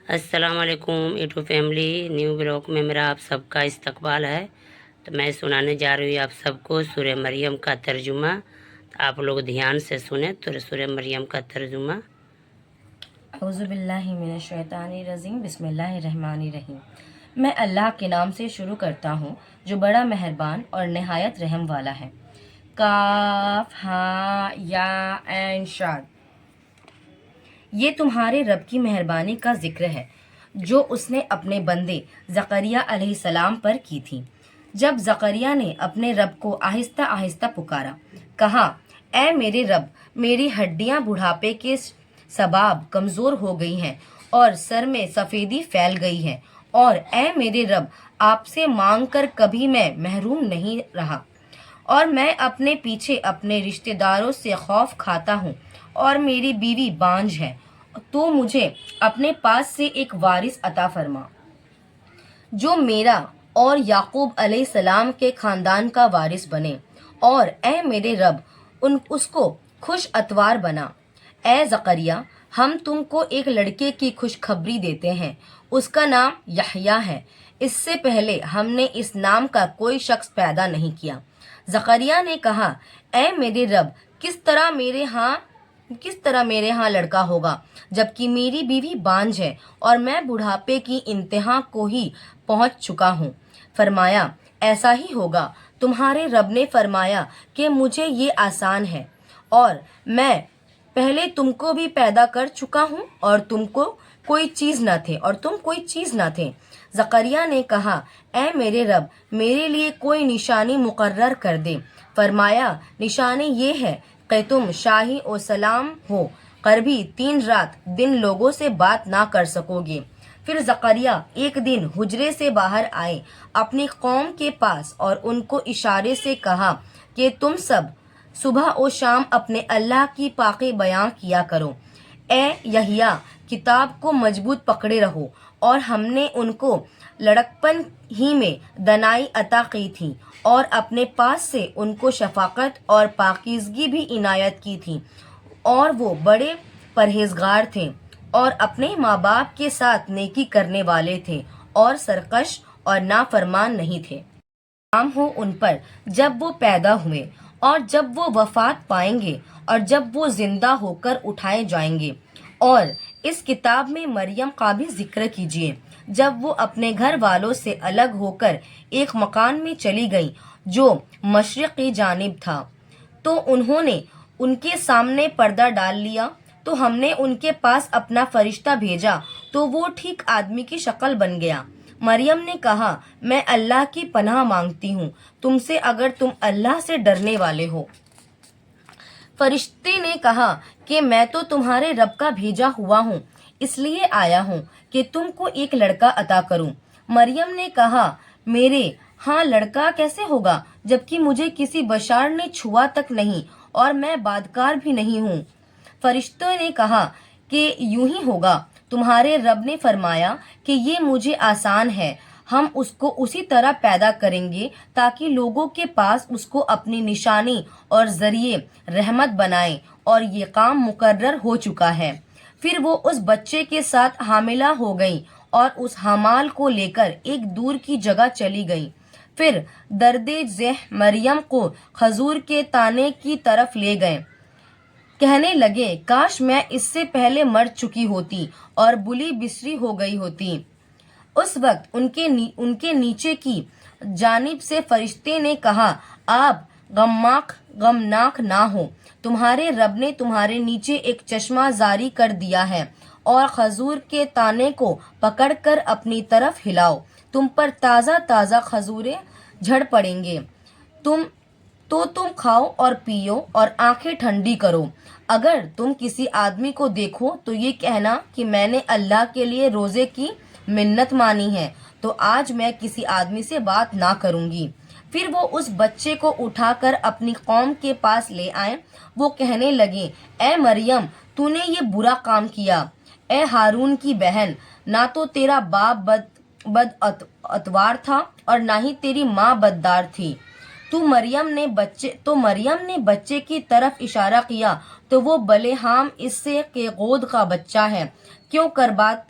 السلام علیکم ایٹو family new blog میں میرا آپ سب کا استقبال ہے۔ تو میں سنانے جا رہی ہوں آپ سب کو سورہ مریم کا ترجمہ۔ تو آپ لوگ دھیان سے سنیں تو سورہ مریم کا ترجمہ۔ اعوذ باللہ من الشیطان الرجیم، بسم اللہ الرحمن الرحیم۔ میں اللہ کے نام سے شروع کرتا ہوں جو بڑا مہربان اور نہایت رحم والا ہے۔ کاف ہاں یا عین صاد۔ یہ تمہارے رب کی مہربانی کا ذکر ہے جو اس نے اپنے بندے زکریا علیہ السلام پر کی تھی۔ جب زکریا نے اپنے رب کو آہستہ آہستہ پکارا، کہا اے میرے رب، میری ہڈیاں بڑھاپے کے سباب کمزور ہو گئی ہیں اور سر میں سفیدی پھیل گئی ہے، اور اے میرے رب، آپ سے مانگ کر کبھی میں محروم نہیں رہا، اور میں اپنے پیچھے اپنے رشتہ داروں سے خوف کھاتا ہوں اور میری بیوی بانجھ ہے، تو مجھے اپنے پاس سے ایک وارث عطا فرما جو میرا اور یعقوب علیہ السلام کے خاندان کا وارث بنے، اور اے میرے رب اس کو خوش اتوار بنا۔ اے زکریا، ہم تم کو ایک لڑکے کی خوشخبری دیتے ہیں، اس کا نام یحییٰ ہے۔ اس سے پہلے ہم نے اس نام کا کوئی شخص پیدا نہیں کیا۔ زکریا نے کہا اے میرے رب، کس طرح میرے ہاں لڑکا ہوگا جبکہ میری بیوی بانجھ ہے اور میں بڑھاپے کی انتہا کو ہی پہنچ چکا ہوں۔ فرمایا ایسا ہی ہوگا۔ تمہارے رب نے فرمایا کہ مجھے یہ آسان ہے، اور میں پہلے تم کو بھی پیدا کر چکا ہوں اور تم کوئی چیز نہ تھے۔ زکریا نے کہا اے میرے رب، میرے لیے کوئی نشانی مقرر کر دے۔ فرمایا نشانی یہ ہے کہ تم شاہی و سلام ہو کر بھی 3 رات دن لوگوں سے بات نہ کر سکو گے۔ پھر زکریا ایک دن حجرے سے باہر آئے اپنی قوم کے پاس اور ان کو اشارے سے کہا کہ تم سب صبح و شام اپنے اللہ کی پاکی بیان کیا کرو۔ اے یحییٰ، کتاب کو مضبوط پکڑے رہو، اور ہم نے ان کو لڑکپن ہی میں دانائی عطا کی تھی، اور اپنے پاس سے ان کو شفقت اور پاکیزگی بھی عنایت کی تھی، اور وہ بڑے پرہیزگار تھے اور اپنے ماں باپ کے ساتھ نیکی کرنے والے تھے اور سرکش اور نافرمان نہیں تھے۔ سلام ہو ان پر جب وہ پیدا ہوئے اور جب وہ وفات پائیں گے اور جب وہ زندہ ہو کر اٹھائے جائیں گے۔ اور اس کتاب میں مریم کا بھی ذکر کیجیے جب وہ اپنے گھر والوں سے الگ ہو کر ایک مکان میں چلی گئی جو مشرق کی جانب تھا، تو انہوں نے ان کے سامنے پردہ ڈال لیا، تو ہم نے ان کے پاس اپنا فرشتہ بھیجا تو وہ ٹھیک آدمی کی شکل بن گیا۔ مریم نے کہا میں اللہ کی پناہ مانگتی ہوں تم سے اگر تم اللہ سے ڈرنے والے ہو۔ فرشتے نے کہا کہ میں تو تمہارے رب کا بھیجا ہوا ہوں، اس لیے آیا ہوں کہ تم کو ایک لڑکا عطا کروں۔ مریم نے کہا میرے ہاں لڑکا کیسے ہوگا جبکہ مجھے کسی بشر نے چھوا تک نہیں اور میں بادکار بھی نہیں ہوں۔ فرشتوں نے کہا کہ یوں ہی ہوگا۔ تمہارے رب نے فرمایا کہ یہ مجھے آسان ہے، ہم اس کو اسی طرح پیدا کریں گے تاکہ لوگوں کے پاس اس کو اپنی نشانی اور ذریعے رحمت بنائیں، اور یہ کام مقرر ہو چکا ہے۔ پھر وہ اس بچے کے ساتھ حاملہ ہو گئیں اور اس حمال کو لے کر ایک دور کی جگہ چلی گئیں۔ پھر درد ذہ مریم کو کھجور کے تانے کی طرف لے گئے، کہنے لگے کاش میں اس سے پہلے مر چکی ہوتی اور بلی بسری ہو گئی ہوتی۔ اس وقت ان کے نیچے کی جانب سے فرشتے نے کہا آپ غمناک نہ ہو، تمہارے رب نے تمہارے نیچے ایک چشمہ جاری کر دیا ہے، اور کھجور کے تانے کو پکڑ کر اپنی طرف ہلاؤ، تم پر تازہ تازہ کھجوریں جھڑ پڑیں گے، تم کھاؤ اور پیو اور آنکھیں ٹھنڈی کرو۔ اگر تم کسی آدمی کو دیکھو تو یہ کہنا کہ میں نے اللہ کے لیے روزے کی منت مانی ہے، تو آج میں کسی آدمی سے بات نہ کروں گی۔ پھر وہ اس بچے کو اٹھا کر اپنی قوم کے پاس لے آئے۔ وہ کہنے لگے اے مریم، تو نے یہ برا کام کیا۔ اے ہارون کی بہن، نہ تو تیرا باپ بد اتوار تھا اور نہ ہی تیری ماں بددار تھی۔ تو مریم نے بچے کی طرف اشارہ کیا تو وہ بلے ہام اس سے کہ گود کا بچہ ہے، کیوں کر بات